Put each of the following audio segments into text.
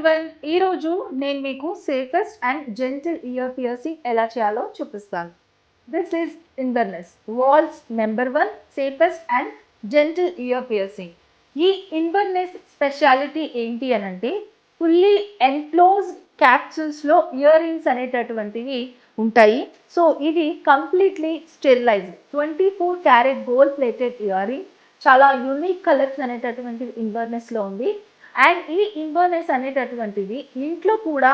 Everyone, ఈరోజు నేను మీకు safest and gentle ear piercing ఎలా చేయాలో చూపిస్తాను. This is Inverness world's number 1 safest and gentle ear piercing. ఈ ఇన్వర్నెస్ స్పెషాలిటీ ఏంటి అని అంటే ఫుల్లీ ఎన్క్లోజ్ క్యాప్సూల్స్లో ఇయర్ రింగ్స్ అనేటటువంటివి ఉంటాయి. సో ఇది completely sterilised 24 carat gold plated earring. చాలా యూనిక్ కలర్స్ అనేటటువంటి ఇన్వర్నెస్లో ఉంది. అండ్ ఈ ఇన్వర్నెస్ అనేటటువంటిది ఇంట్లో కూడా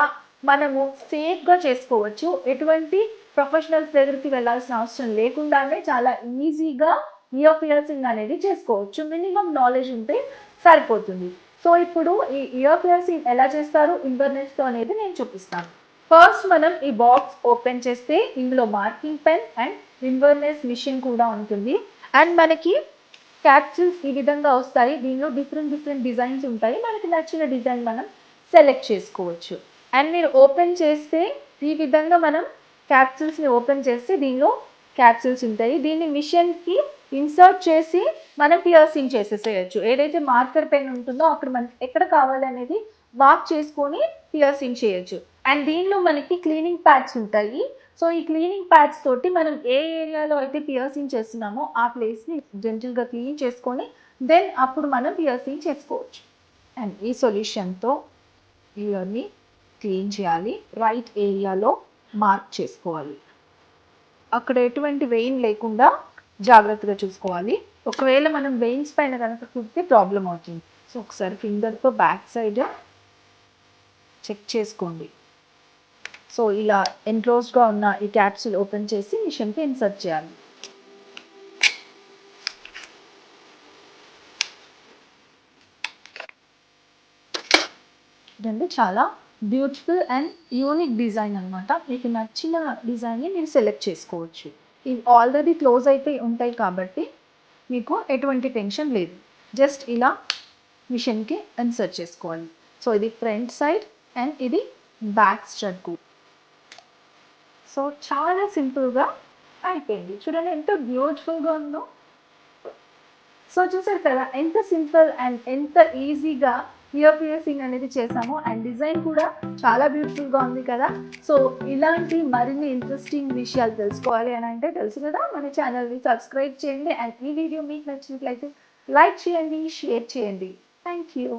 మనము సేఫ్గా చేసుకోవచ్చు. ఎటువంటి ప్రొఫెషనల్స్ దగ్గరికి వెళ్ళాల్సిన అవసరం లేకుండానే చాలా ఈజీగా ఇయర్ పియర్సింగ్ అనేది చేసుకోవచ్చు. మినిమం నాలెడ్జ్ ఉంటే సరిపోతుంది. సో ఇప్పుడు ఈ ఇయర్ పియర్సింగ్ ఎలా చేస్తారు ఇన్వర్నెస్తో అనేది నేను చూపిస్తాను. ఫస్ట్ మనం ఈ బాక్స్ ఓపెన్ చేస్తే ఇందులో marking pen and Inverness machine కూడా ఉంటుంది. అండ్ మనకి క్యాప్సూల్స్ ఈ విధంగా వస్తాయి. దీనిలో డిఫరెంట్ డిజైన్స్ ఉంటాయి. మనకి నచ్చిన డిజైన్ మనం సెలెక్ట్ చేసుకోవచ్చు. అండ్ మీరు ఓపెన్ చేస్తే ఈ విధంగా మనం క్యాప్సూల్స్ని ఓపెన్ చేస్తే దీనిలో క్యాప్సూల్స్ ఉంటాయి. దీన్ని మిషన్కి ఇన్సర్ట్ చేసి మనం పియర్సింగ్ చేసేసేయచ్చు. ఏదైతే మార్కర్ పెన్ ఉంటుందో అక్కడ మనకి ఎక్కడ కావాలనేది మార్క్ చేసుకొని పియర్సింగ్ చేయొచ్చు. అండ్ దీనిలో మనకి క్లీనింగ్ ప్యాడ్స్ ఉంటాయి. సో ఈ క్లీనింగ్ ప్యాడ్స్ తోటి మనం ఏ ఏరియాలో అయితే పియర్సింగ్ చేస్తున్నామో ఆ ప్లేస్ని జెంటిల్గా క్లీన్ చేసుకొని దెన్ అప్పుడు మనం పియర్సింగ్ చేసుకోవచ్చు. అండ్ ఈ సొల్యూషన్తో ఇయర్ని క్లీన్ చేయాలి. రైట్ ఏరియాలో మార్క్ చేసుకోవాలి. అక్కడ ఎటువంటి వెయిన్ లేకుండా జాగ్రత్తగా చూసుకోవాలి. ఒకవేళ మనం వెయిన్స్ పైన కనుక కుడితే ప్రాబ్లం అవుతుంది. సో ఒకసారి ఫింగర్తో బ్యాక్ సైడ్ చెక్ చేసుకోండి. సో ఇలా ఎన్క్లోజ్డ్గా ఉన్న ఈ క్యాప్సూల్ ఓపెన్ చేసి మిషన్కి ఇన్సర్ట్ చేయాలి. ఇదండి చాలా బ్యూటిఫుల్ అండ్ యూనిక్ డిజైన్ అనమాట. మీకు నచ్చిన డిజైన్ని మీరు సెలెక్ట్ చేసుకోవచ్చు. ఇవి ఆల్రెడీ క్లోజ్ అయితే ఉంటాయి కాబట్టి మీకు ఎటువంటి టెన్షన్ లేదు. జస్ట్ ఇలా మిషన్కి ఇన్సర్ట్ చేసుకోవాలి. సో ఇది ఫ్రంట్ సైడ్ అండ్ ఇది బ్యాక్ స్ట్రక్. సో చాలా సింపుల్గా అయిపోయింది. చూడండి ఎంత బ్యూటిఫుల్గా ఉందో. సో చూసారు కదా ఎంత సింపుల్ అండ్ ఎంత ఈజీగా ఇయర్ పియర్సింగ్ అనేది చేసాము. అండ్ డిజైన్ కూడా చాలా బ్యూటిఫుల్గా ఉంది కదా. సో ఇలాంటి మరిన్ని ఇంట్రెస్టింగ్ విషయాలు తెలుసుకోవాలి అని అంటే తెలుసు కదా, మన ఛానల్ని సబ్స్క్రైబ్ చేయండి. అండ్ ఈ వీడియో మీకు నచ్చినట్లయితే లైక్ చేయండి, షేర్ చేయండి. Thank you.